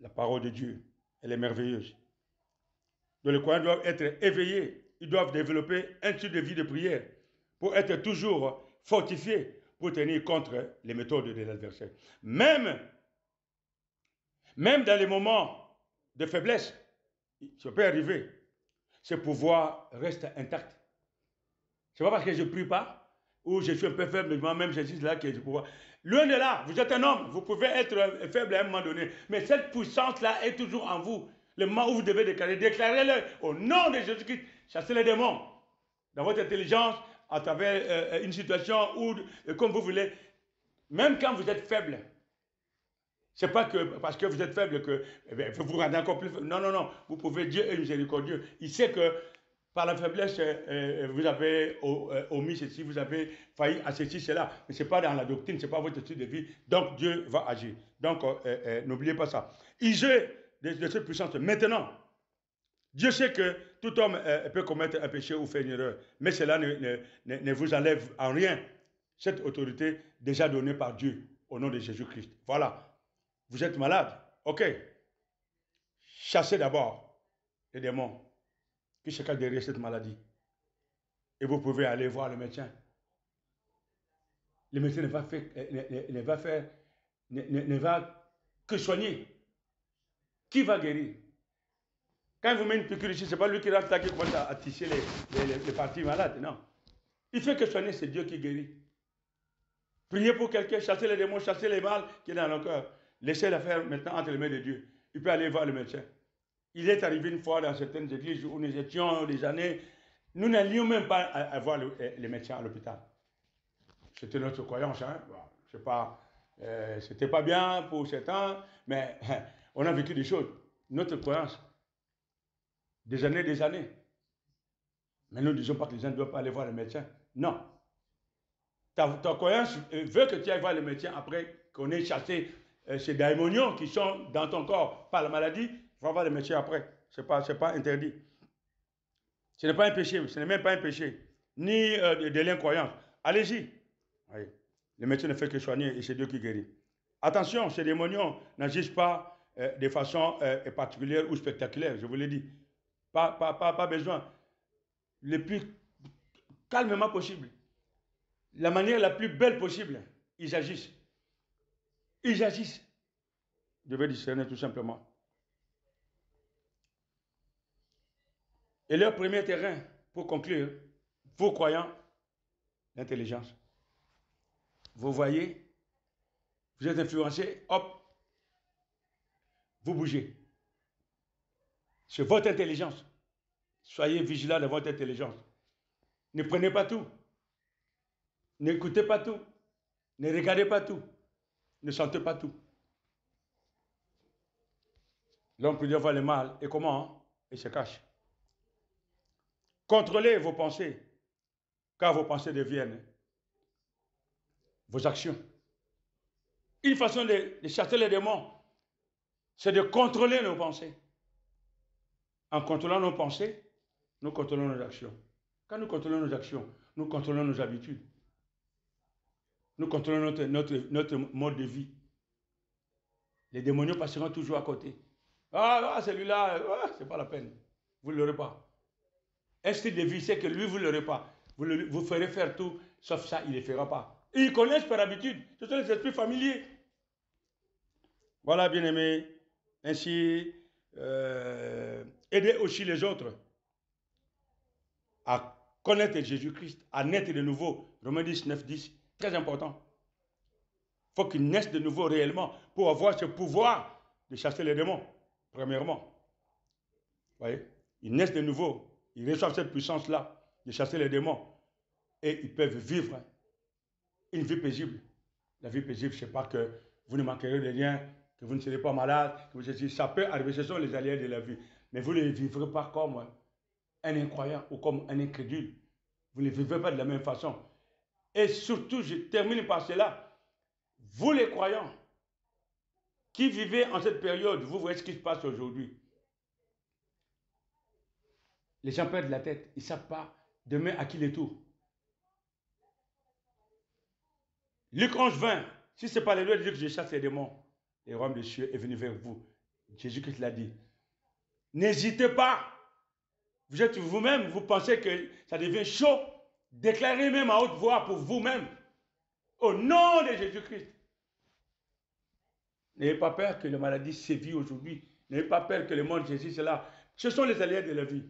Speaker 1: La parole de Dieu, elle est merveilleuse. Donc les croyants doivent être éveillés. Ils doivent développer un type de vie de prière pour être toujours fortifiés pour tenir contre les méthodes de l'adversaire. Même dans les moments de faiblesse, ça peut arriver. Ce pouvoir reste intact. Ce n'est pas parce que je ne prie pas ou je suis un peu faible, mais moi-même je suis là que je pouvoir. Loin de là, vous êtes un homme, vous pouvez être faible à un moment donné, mais cette puissance-là est toujours en vous. Le moment où vous devez déclarez-le au nom de Jésus-Christ, chassez les démons dans votre intelligence, à travers une situation où, comme vous voulez, même quand vous êtes faible. Ce n'est pas que parce que vous êtes faible que vous vous rendez encore plus faible. Non, non, non. Vous pouvez, Dieu est miséricordieux. Il sait que par la faiblesse, vous avez omis ceci, vous avez failli à ceci, cela. Mais ce n'est pas dans la doctrine, ce n'est pas votre style de vie. Donc Dieu va agir. Donc n'oubliez pas ça. Usez de cette puissance. Maintenant, Dieu sait que tout homme peut commettre un péché ou faire une erreur. Mais cela ne vous enlève en rien cette autorité déjà donnée par Dieu au nom de Jésus-Christ. Voilà. Vous êtes malade, ok. Chassez d'abord les démons qui se cachent derrière cette maladie. Et vous pouvez aller voir le médecin. Le médecin ne va que soigner. Qui va guérir? Quand il vous met une piqûre ici, ce n'est pas lui qui rentre là qui commence à tisser les parties malades, non. Il fait que soigner, c'est Dieu qui guérit. Priez pour quelqu'un, chassez les démons, chassez les mal qui est dans nos cœurs. Laissez l'affaire maintenant entre les mains de Dieu. Il peut aller voir le médecin. Il est arrivé une fois dans certaines églises où nous étions des années, nous n'allions même pas à voir les médecins à l'hôpital. C'était notre croyance, hein. Bon, je sais pas, c'était pas bien pour certains, mais on a vécu des choses. Notre croyance, des années. Mais nous ne disons pas que les gens ne doivent pas aller voir le médecin. Non. Ta croyance veut que tu ailles voir le médecin après qu'on ait chassé ces démonions qui sont dans ton corps par la maladie. Tu vas voir le médecin après. Ce n'est pas interdit. Ce n'est pas un péché. Ce n'est même pas un péché. Ni de l'incroyance. Allez-y. Oui. Le médecin ne fait que soigner et c'est Dieu qui guérit. Attention, ces démonions n'agissent pas de façon particulière ou spectaculaire. Je vous l'ai dit. Pas besoin. Le plus calmement possible. La manière la plus belle possible, ils agissent. Ils agissent. Vous devez discerner tout simplement. Et leur premier terrain, pour conclure, vous croyants, l'intelligence. vous voyez, vous êtes influencé, hop, vous bougez. C'est votre intelligence. Soyez vigilants de votre intelligence. Ne prenez pas tout. N'écoutez pas tout. Ne regardez pas tout. Ne sentez pas tout. L'homme peut dire voir le mal. Et comment? Il se cache. Contrôlez vos pensées, car vos pensées deviennent vos actions. Une façon de chasser les démons, c'est de contrôler nos pensées. En contrôlant nos pensées, nous contrôlons nos actions. Quand nous contrôlons nos actions, nous contrôlons nos habitudes. Nous contrôlons notre mode de vie. Les démoniaux passeront toujours à côté. Ah, celui-là, c'est pas la peine. Vous ne l'aurez pas. Un style de vie, c'est que lui, vous ne l'aurez pas. Vous ferez faire tout, sauf ça, il ne le fera pas. Et ils connaissent par habitude. Ce sont les esprits familiers. Voilà, bien-aimés. Ainsi, aider aussi les autres à connaître Jésus-Christ, à naître de nouveau. Romains 10, 9, 10, très important. Il faut qu'ils naissent de nouveau réellement pour avoir ce pouvoir de chasser les démons, premièrement. Vous voyez? Ils naissent de nouveau. Ils reçoivent cette puissance-là de chasser les démons. Et ils peuvent vivre une vie paisible. La vie paisible, ce n'est pas que vous ne manquerez de rien, que vous ne serez pas malade, que vous, ça peut arriver, ce sont les alliés de la vie. Mais vous ne les vivrez pas comme un incroyant ou comme un incrédule. Vous ne les vivrez pas de la même façon. Et surtout, je termine par cela, vous les croyants, qui vivez en cette période, vous voyez ce qui se passe aujourd'hui. Les gens perdent la tête, ils ne savent pas demain à qui les tours. Luc 11, 20, si ce n'est pas les lois de Dieu que je chasse les démons, le royaume des cieux est venu vers vous. Jésus-Christ l'a dit. N'hésitez pas. Vous êtes vous-même, vous pensez que ça devient chaud. Déclarez même à haute voix pour vous-même. Au nom de Jésus-Christ. N'ayez pas peur que la maladie sévit aujourd'hui. N'ayez pas peur que le monde Jésus c'est là. Ce sont les alliés de la vie.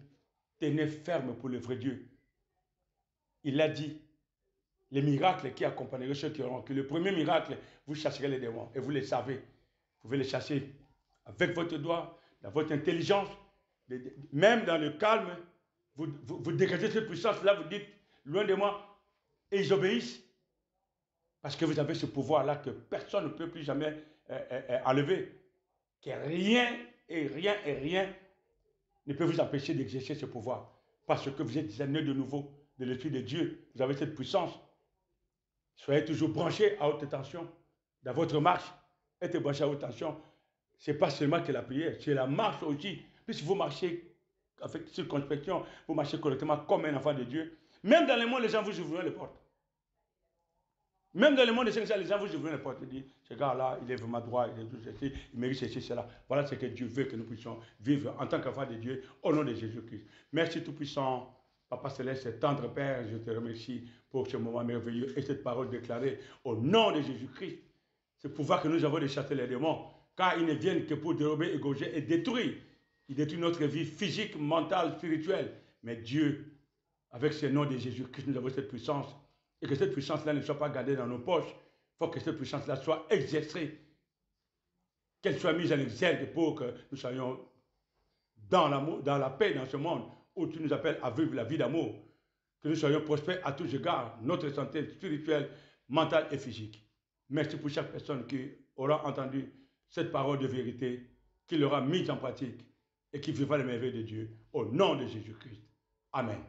Speaker 1: Tenez ferme pour le vrai Dieu. Il l'a dit. Les miracles qui accompagneront ceux qui auront. Que le premier miracle, vous chasserez les démons. Et vous les savez. Vous pouvez les chasser avec votre doigt, dans votre intelligence. Même dans le calme, vous dégagez cette puissance-là. Vous dites, loin de moi. Et ils obéissent. Parce que vous avez ce pouvoir-là que personne ne peut plus jamais enlever. Que rien ne peut vous empêcher d'exercer ce pouvoir. Parce que vous êtes né de nouveau de l'Esprit de Dieu. Vous avez cette puissance. Soyez toujours branchés à haute tension dans votre marche. Être branchés à haute tension, ce n'est pas seulement que la prière, c'est la marche aussi. Puisque vous marchez avec circonspection, vous marchez correctement comme un enfant de Dieu. Même dans le monde, les gens vous ouvriront les portes. Même dans le monde des saints, les gens vous ouvriront les portes. Ils disent, ce gars-là, il est vraiment droit, il est tout ceci, il mérite ceci, cela. Voilà ce que Dieu veut que nous puissions vivre en tant qu'enfants de Dieu, au nom de Jésus-Christ. Merci Tout-Puissant. Papa Céleste, tendre Père, je te remercie pour ce moment merveilleux et cette parole déclarée au nom de Jésus-Christ. Ce pouvoir que nous avons de chasser les démons, car ils ne viennent que pour dérober, égorger et détruire. Ils détruisent notre vie physique, mentale, spirituelle. Mais Dieu, avec ce nom de Jésus-Christ, nous avons cette puissance. Et que cette puissance-là ne soit pas gardée dans nos poches. Il faut que cette puissance-là soit exercée. Qu'elle soit mise en exergue pour que nous soyons dans la paix dans ce monde où tu nous appelles à vivre la vie d'amour. Que nous soyons prospères à tous égards, notre santé spirituelle, mentale et physique. Merci pour chaque personne qui aura entendu cette parole de vérité, qui l'aura mise en pratique et qui vivra les merveilles de Dieu. Au nom de Jésus-Christ. Amen.